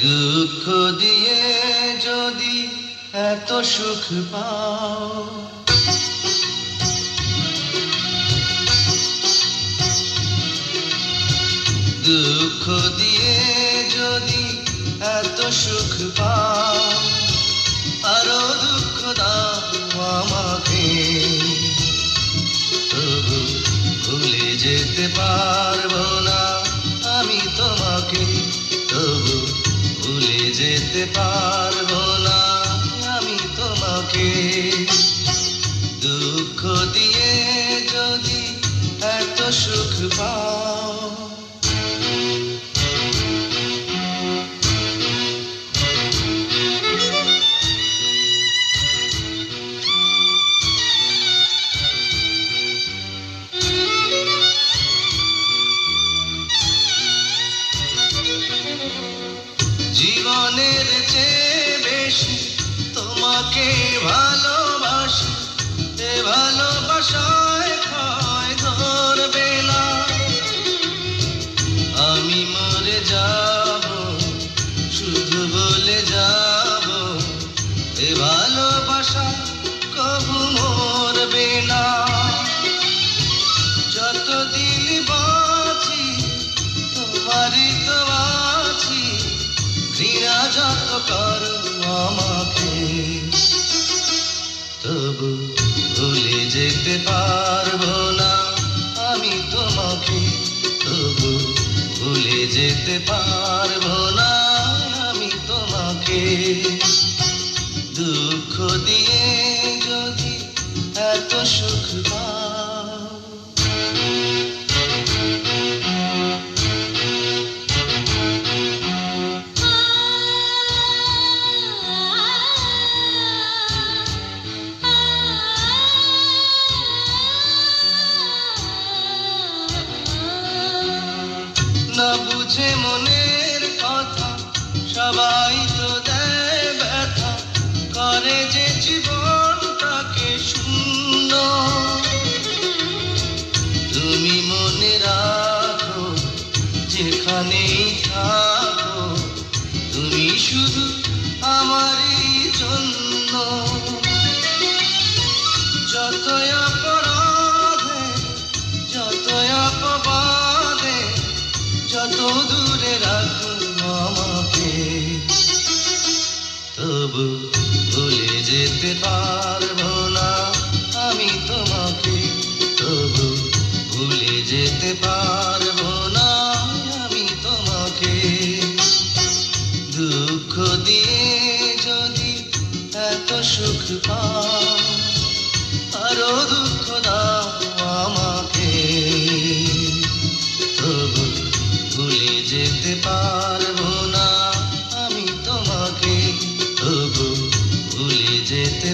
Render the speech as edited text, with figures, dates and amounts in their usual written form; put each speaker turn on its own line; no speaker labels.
দুঃখ দিয়ে যদি এত সুখ পাও, দুঃখ দিয়ে যদি এত সুখ পাও, আরো দুঃখ দাও আমাকে, তবু ভুলে যেতে পারবো না আমি তোমাকে, তবু ভুলে যেতে পারবো না আমি তোমাকে। দুঃখ দিয়ে যদি এত সুখ পাও, জীবনের চেয়ে বেশি তোমাকে ভালোবাসি, এ ভালোবাসায় ক্ষয় ধরবে না। আমি মরে যাব শুধু বলে যাব, এ ভালোবাসা কবু মরবে না। যতদিন বাঁচি তোমারই তো আছি, ঘৃণা যত করো আমাকে, তবু ভুলে যেতে পারবো না আমি তোমাকে, তবু ভুলে যেতে পারবো না আমি তোমাকে। দুঃখ দিয়ে যদি এত সুখ পাও, না বুঝে মনের কথা সবাই তো দেয় ব্যথা, করে যে জীবনটাকে শূন্য। তুমি মনে রাখো যেখানেই থাকো, তুমি শুধু আমারই জন্য। যতই অপরাধে যতই অপবাদে যত দূরে রাখো আমাকে, তবু ভুলে যেতে পারবো না আমি তোমাকে, তবু ভুলে যেতে পারবো না আমি তোমাকে। দুঃখ দিয়ে যদি এত সুখ পাও, আরো দুঃখ দাও আমাকে, তবু ভুলে যেতে পারবো না আমি তোমাকে, তবু ভুলে যেতে